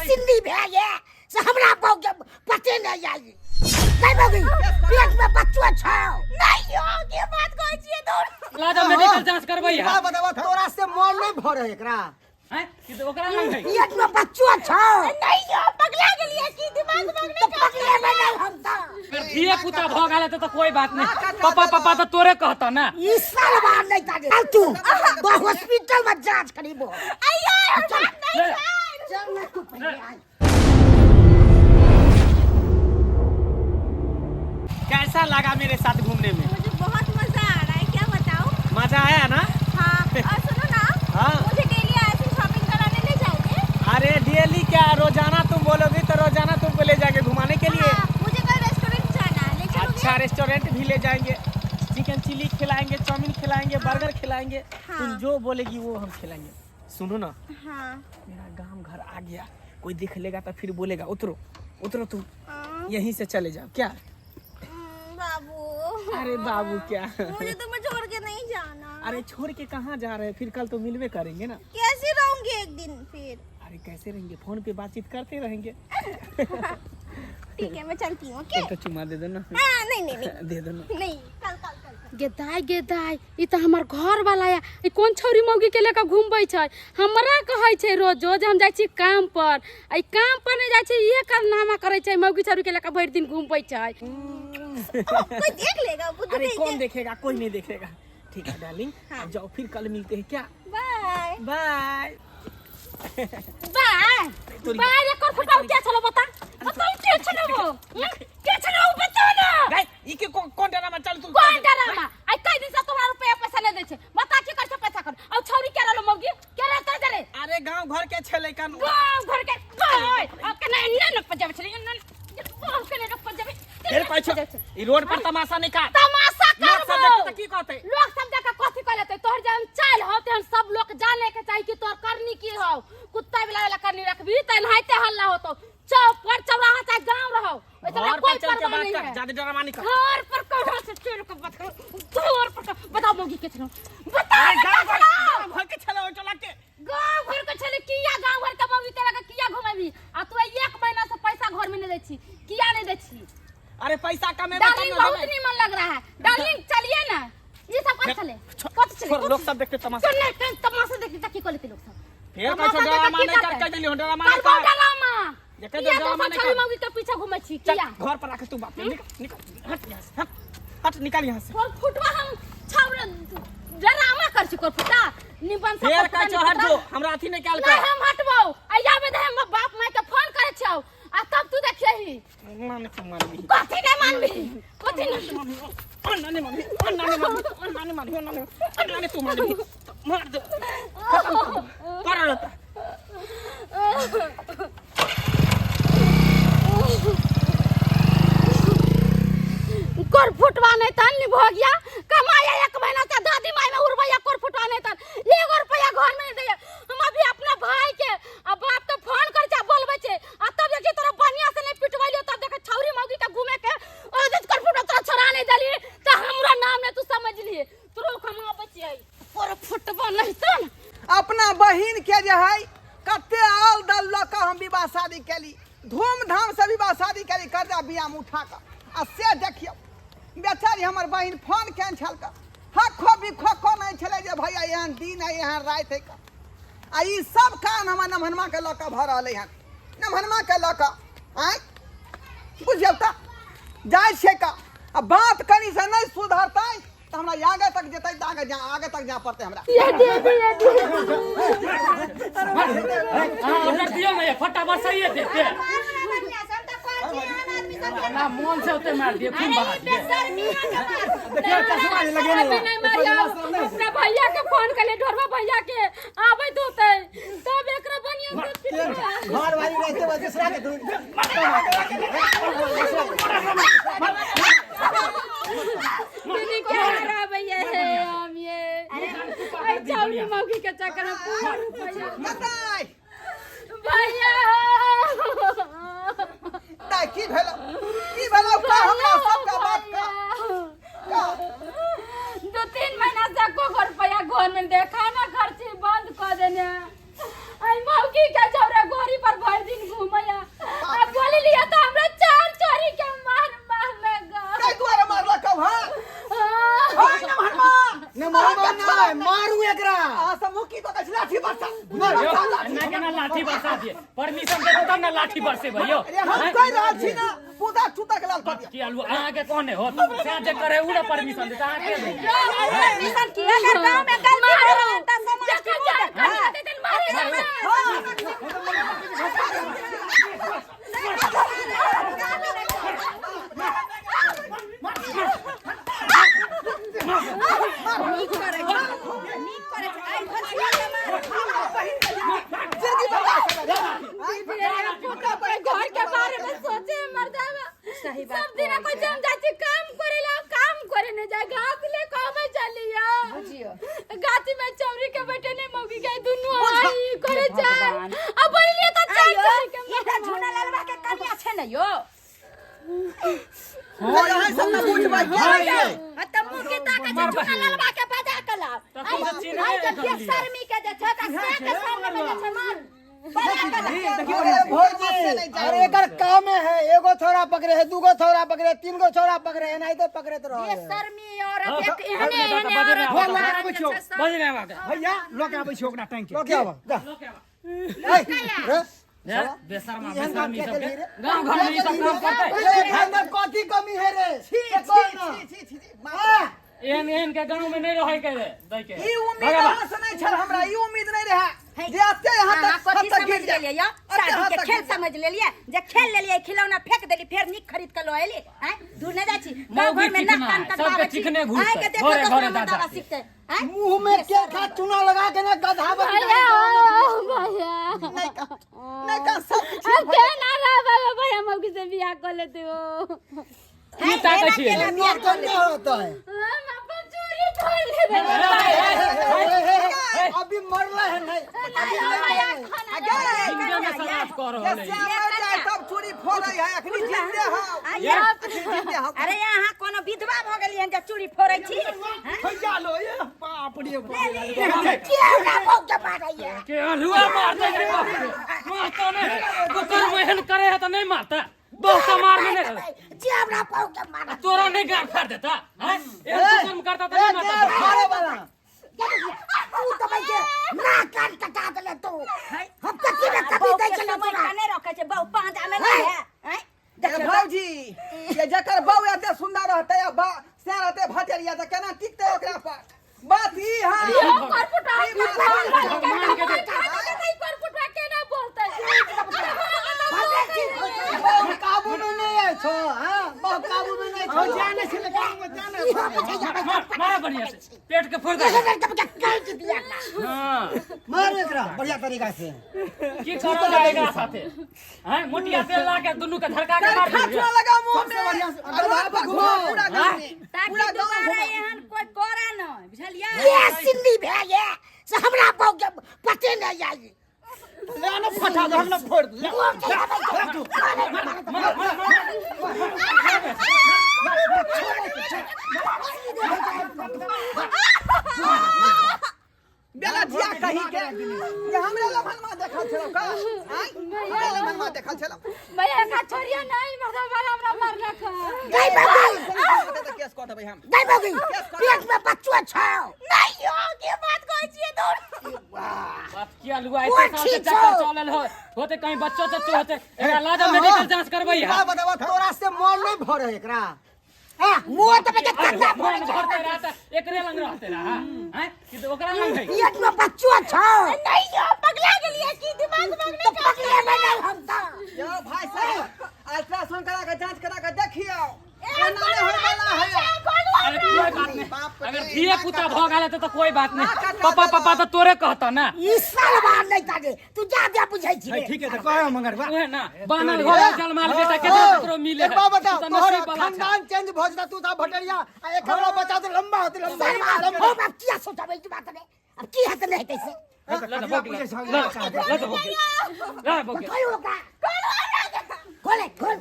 सिल्ली भैया से हमरा पते नहीं आई नहीं बगी पेट में बच्चा छ नहीं हो के बात कहै छियै तो ला जा मेडिकल जांच करबै का बतावा तोरा से मन नहीं भरे एकरा हैं कि तो ओकरा लग है पेट में बच्चा छ नहीं हो पगला गेलिए की दिमाग में तो पगले में नहीं हम तो फिर धिए पुता भ गेल तो कोई बात नहीं पापा पापा तो तोरे कहता ना इस साल बाहर नहीं तागे चल तू तो हॉस्पिटल में जांच करीबो अयो बात नहीं चल ना तू पहले आ कैसा लगा मेरे साथ घूमने में? मुझे बहुत मजा आ रहा है क्या बताऊं? मजा आया ना? हाँ और सुनो ना हाँ। मुझे डेली ऐसे शॉपिंग कराने ले जाओगे? अरे डेली क्या रोजाना तुम बोलोगी तो रोजाना तुमको ले जाएंगे घुमाने के लिए। हाँ, मुझे कोई रेस्टोरेंट जाना है ले चलोगे? अच्छा रेस्टोरेंट भी ले जाएंगे, चिकन चिली खिलाएंगे, चाउमीन खिलाएंगे, बर्गर खिलाएंगे, हाँ। तुम जो बोलेगी वो हम खिलाएंगे। सुनो ना हाँ मेरा गांव घर आ गया, कोई देख लेगा तो फिर बोलेगा उतरो उतरो तुम हाँ। यहीं से चले जाओ क्या? बाबू अरे बाबू क्या मुझे तुम्हें छोड़ के नहीं जाना। अरे छोड़ के कहाँ जा रहे हैं, फिर कल तो मिलवे करेंगे ना। कैसे रहूंगी एक दिन फिर? अरे कैसे रहेंगे, फोन पे बातचीत करते रहेंगे। ठीक है मैं चलती हूँ ओके? एक तो चुमा दे दो ना। हाँ, नहीं नहीं नहीं दे दो ना। नहीं कल कल कल गेदाई ई त हमर घर वाला या ई कोन छौरी मौगी के लेके घूमबै छै, हमरा कहै छै रोज रोज हम जाइ छी काम पर, आई काम पर नहीं जाइ छी ये कारनामा करै छै, मौगी छौरी के लेके भरि दिन घूमबै छै। कोई देख लेगा बुद्धू अरे नहीं कौन देखेगा, कोई नहीं देखेगा। ठीक है डार्लिंग हाँ। अब जाओ फिर कल मिलते हैं क्या? Bye bye. बाय बाय रे कर फटाओ क्या चलो बता बताओ क्या चलो वो क्या चलो बताओ ना नहीं ई के कौन ड्रामा चल तू कौन डरामा आई कई दिन से तुम्हारा रुपया पैसा नहीं दे छे, बता की कर पैसा कर और छौरी के रहलो मौगी के रहता करे। अरे गांव घर के छले कान गांव घर के ओए कने न पंजाब छली न कने न पंजाब फिर पाछो ई रोड पर तमाशा नहीं का तमाशा लोग सब करबो देखते की कहते लोग सब देखा कथी कर लेते तोहर जब चाल होते हम सब लोग जाने के चाहिए कि तोहर करनी की हो, कुत्ता बिलाई वाला करनी रखबी त नहाते हल्ला होतो, चौक पर चौराहा चाहे गांव रहो इतना घर कोई पर चल के परवाह बात नहीं कर, है। ज्यादा ड्रामा नहीं कर। घर पर कहां से चोर को बात करो, घर पर बताओ मौगी के छनो बताओ अरे गांव गांव घर के छले हो चला के घर के छले किया गांव घर के मौगी तेरा के किया घुमाबी आ तू एक महीना से पैसा घर में नहीं दै छी किया नहीं दै छी? अरे पैसा कमे डार्लिंग बहुत नहीं मन लग रहा है, डार्लिंग चलिए ना ये सब कत चले कत चले लोग सब देखते तमाशा चल नहीं तमाशा देखते तकी को लेते लोग सब फिर कैसे ड्रामा नहीं कर के दिली ड्रामा नहीं कौन कर डरामा ये के ये तो ड्रामा सब नहीं छली कर मौगी के पीछे घूमे छी चल किया घर पर आके तू बात निकल निकल हट यहाँ से हट निकल यहाँ से और फुटवा हम छावरा डरामा कर छी को फुटा निबन सब फिर का चढ़ जो हमरा अथी नहीं काल नहीं कर हम हटबो आया में दे हम बाप माई के फोन करे छौ आ तब तू देखिए ही मान तू मान भी कथी नहीं मानबी कथी नहीं अन्ना मान तू मान भी मार दो खत्म कर रहता कोर फुटवा नहीं तन निभो गया कमाया एक महीना से दादी माई में उड़वैया कोर फुटवा नहीं तन 1 रुपया घर में नहीं दे। हम अभी अपना भाई के अब बाप के फोन कर के बोलबे छे आ तब देखी तोरा बढ़िया से नहीं पिटवाइलो तब देखे छौरी मौगी के घूमे के और दिस कोर फुटवा तोरा छोड़ा नहीं दली त हमरा नाम ने तू समझ लिए तोरो कमा बचिए कोर फुटवा नहीं तन अपना बहिन के जे है कते आल दल लक हम विवाह शादी केली, धूमधाम से विवाह शादी केली, कर्जा बियाम उठा कर आ से देखियो बेचारी हमर बहिन फोन केन छल का हखो बिखो नहीं छले जे भैया यहाँ दिन है यहाँ रात है का आ ई सब कान हमर नमहनमा के लक भ रहले हन, नमहनमा के लक आय बुझियो त जाय छे का आ बात कनी से नहीं सुधरतै त हमरा आगे तक जेतै आगे तक जा पड़ते हमरा ये दे हां दियो ना ये फटा बसाइए दे ना मन से उते मार दिए खून बहा दिए देखिए चश्मा लगे अपना भैया के फोन कर ले ढोरवा भैया के आबै दोते तब एकरा बनिया घर वाली रहते बस दूसरा के दीदी क्या रहा भैया है हम ये अरे चावली मौकी के चक्कर में पूरा रुपया बताई भैया ताई की भेलो का हमरा सबका बात का 2-3 महीना से को रुपया घर में देखा ना खर्ची बंद कर देने आई मौकी के जौरा गोरी पर भर दिन घूमया अब बोली लिया तो हमरा चार चोरी के मार महंगा कई द्वारा मारला कब हां हाय न हनुमान ने मारू एकरा आ समूह की तो कछ लाठी बरसा ना के ना लाठी बरसा दिए परमिशन दे तब ना लाठी बरसे भइयो अरे हम कह रहल छी ना पूरा छूता के लाल कर दिया की आलू आगे कौन है हो से जे करे उड़ा परमिशन देता आके दे परमिशन किया कर गांव में गलती करे त समाज की घर के बारे में सोचे मर्दावा सही बात सब दिन कोई जम जाती काम करेला काम करे न जाए घास ले कहमे चलिया बुझियो गाती में चौरी के बैठे ने मौगी के दुनु आई करे जाए अब बोलिए तो चाय के ये त झूना ललवा के कनिया छे न यो हो है सब ना पूछबा के त मुंह के ताका झूना ललवा के बजा कला आई त बेशर्मी के जे छ त के सामने में जे छ मार अरे एकर काम है एगो थोड़ा पकड़े है दूगो थोड़ा पकड़े तीन गो थोड़ा पकड़े है नहीं तो पकड़े तो रहे बेशर्मी औरत एक एहने औरत बज गए बात भैया लोग आबै छै ओकरा टैंक तो क्या हुआ बेशर्मा बेशर्मी सब गांव घर में ये सब काम करते कथी कमी है रे एहन के गांव में नहीं रहे के दै के ई उम्मीद अहाँ से नहीं छल हमरा ई उम्मीद नहीं रहे जे आते यहां तक कथी समझ लेलिए यो शादी के खेल समझ लेलिए जे खेल लेलिए खिलौना फेंक देली फिर निक खरीद के लो एली हैं दूर नहीं जाची गांव घर में नाक कान कटवा सबके चिकने घूस आए के देखो घरे घरे तो दादा सीखते हैं मुंह में क्या खा चूना लगा के ना गधा बन भैया भैया नहीं का सब अब के ना रहा भैया मौगी से बियाह कर लेते हो की ताकत छी नहीं करने होता है हम अपन चोरी कर ले अभी मरला है नहीं इंडिया में समाज कर ये रहले श्याम जाए सब चोरी फोड़ै है अखनी जिंदे हम अरे यहाँ कोनो विधवा भ गेली हन जे चूड़ी फोड़ै छी भैया लो ये बाप रे बाप क्या भौंक के मारैया के हलुआ मार दे रे बाप रे मारता नहीं कुकर मेहन करे है तो नहीं मारता बहुत मार में नहीं जेबरा भौंक के मारा तोरा नहीं गाड़ फाड़ देता हैं एक कुकर में करता तो नहीं मारता मारे वाला तू तो भाई के ना कान कटा दले तू हम कथी में कभी दे चले तोरा नहीं रखे छै बहु पांच में नहीं है हैं ए भौजी ये जकर बहू एते सुंदर रहते या से रहते भटेरिया त केना टिकते ओकरा पर बात ई हां करपुटा भगवान के दे करपुटा के ना बोलते बहुत काबू में नहीं है छो हां बहुत काबू में नहीं छो जाने से गांव में जाने मारा बढ़िया से पेट के फोड़ दे हां मार एकरा बढ़िया तरीका से की करो जाएगा साथे हैं मोटिया तेल ला के दुनु के धड़का के मार खाचुआ दिया लगा मुंह में और वहां पर घुमा पूरा गांव में ताकि दोबारा एहन कोई करे न बुझलिए ये सिंधी भैया से हमरा भौंक के पते नहीं आई ना फटा दे हम ना फोड़ दे बेला जिया कहीं के ये हमरा लमनमा देखल छलो का आई हमरा लमनमा देखल छलो भैया का छोरिया नहीं मरदा वाला हमरा मारना का गई बाबू तो केस कट भाई हम गई बाबू पेट में बच्चा छाओ नहीं हो के बात कहै छियै दूर बात किया लुआ ऐसे साल से चक्कर चलल हो होते कहीं बच्चों से होते एकरा लाजा मेडिकल जांच करबई का बतावा तोरा से मोर नहीं भरे एकरा हां मुंह तो के तंगा मन भरते रहता एकरे लंग रहते रहा हैं कि तो ओकरा लंग है पेट में बच्चा छाओ नहीं हो पगला गेलिए की दिमाग में तो पकड़े में नहीं हम तो यो भाई साहब अल्ट्रासाउंड करा के जांच करा के देखियो एना नहीं होय वाला है अरे कोई बात नहीं अगर धीए पुता भ गेले तो कोई बात नहीं पापा पापा तो तोरे कहता ना ई सलवार नहीं तागे तू जा बुझै छी ठीक है तो कहे मंगरवा ओए ना बानर घर जलमाल बेटा केकरो केकरो मिले एक बात बता तो तोहर नसीब वाला छै। खानदान चेंज भ जता तू ता भटरिया आ एकरा बच्चा तो लंबा होती लंबा हो बाप क्या सोचबे ई बात नहीं अब की हाथ नहीं तैसे ला तो बोक कहियो का खोले खोल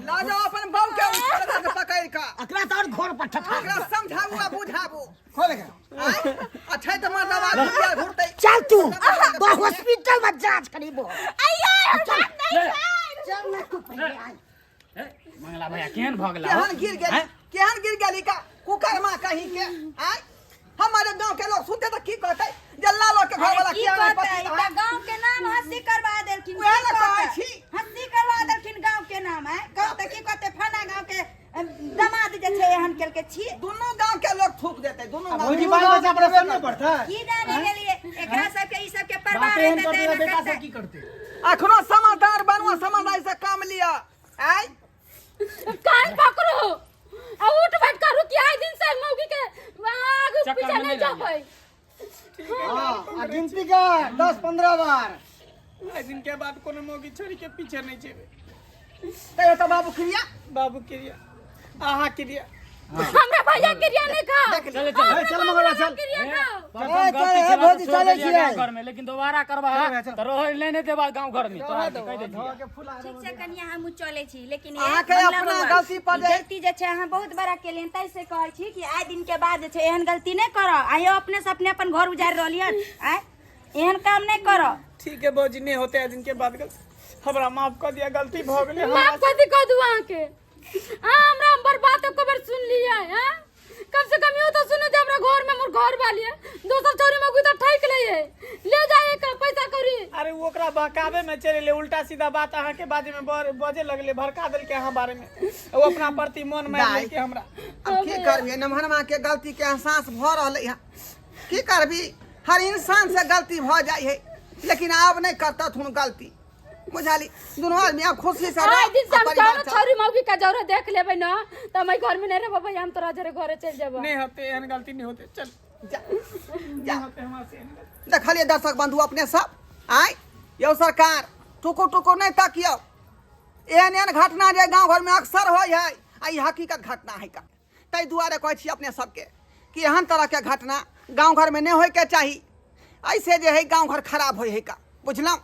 ला जाओ अपन बहू के उठा के पकड़ का अकरा तो और घोर पठा एकरा समझाबू आ बुझाबू खोले का अच्छा तो मर दवा घुरते चल चल तू तो हॉस्पिटल में जांच करीबो अयो चल ले, चल ना तू पहले आई ए, मंगला भैया केहन भऽ गेला केहन गिर गेली हैं? केहन गिर गेली का कुकरमा कहीं के आय हमारे गांव के लोग सुनते तो की कहते जल्ला लोग के घर वाला की किया नहीं कहते पति हैं गांव के नाम हंसी करवा देलखिन वह ना की कहै कहते? छी हंसी करवा देलखिन गांव के नाम है कहते की कहते फना गांव के दामाद जे छै एहन केल के छी दोनों गांव के लोग थूक देते दोनों गांव भौजी के बाल बच्चा पर असर नहीं पड़ता है की जाने के लिए एकरा सब के ई सब के परवाह बातें एहन रहते करते बेटा हैं सब की करते अखनो समादार बनवा समादार से काम लिया आय कान पकड़ो आ उठ बैठ करू कि आए दिन से मौगी के आगे चक्कर पीछे में नहीं नहीं जाबै हां गिनती का 10-15 बार जिनके बाद कोनो मौगी छोड़ी के पीछे नहीं जेबे ते तो बाबू क्रिया बाबू क्रिया आहा क्रिया हमरा भैया क्रिया नहीं खा चल चल चल मंगला चल क्रिया खाओ प्रथम गलती से बात छोड़ दिया गांव घर में लेकिन दोबारा करबा तो रह लेने दे बाद गांव घर में तो कह दे ठीक से कनिया हम चले छी लेकिन ये अहाँ के मंगला अपना बउआ, गलती पर जे- गलती जे छै अहाँ बहुत बड़ा केलियन तै से कहै छी कि आइ दिन के बाद जे छै एहन गलती नहीं करो आइयो अपने से अपने अपन घर उजाड़ रहलियन आइ एहन काम नहीं करो ठीक है बाबूजी नहीं होते है जिनके बाद हमरा माफ कर दिया गलती भ गेलै हमरा माफ कर दी कह दूं आके हमरा बर्बाद को बार सुन लिया है कम से कम यो तो सुने जे हमरा घर में मोर घर वाली है दोसर चोरी में कोई तो ठैक ले जाए का पैसा करी अरे वो ओकरा बहकावे में चले ले उल्टा सीधा बात अहाँ के बारे में बजे लगले भड़का देलके अहाँ बारे में वो अपना प्रति मन मार दाई। लेके हमरा अब की करबी नमहरमा के गलती के एहसास भ रहले है की करबी हर इंसान से गलती भ जाय है लेकिन अब नहीं करता थुन गलती बुझाली दोनों आदमी अब खुशी से आए दिन से हम परिवार कोनो चल- छोरी मौगी का जरूरत देख लेबै ना त मैं घर में नहीं रहबै भैया हम तोरा जरे घरे चल जेबै नहीं होते एहन गलती नहीं होते चल जा नहीं होते हमरा से एहन गलती। देखलिए दर्शक बंधु अपने सब आय यो सरकार टुकु टुकु नहीं तकियो एहन एहन घटना जे गांव घर में अक्सर होय है आ ई हकीकत घटना है का तै दुआरे कहै छी अपने सबके कि एहन तरह के घटना गांव घर में नहीं होय के चाही ऐसे जे है गांव घर खराब होय है का बुझलौं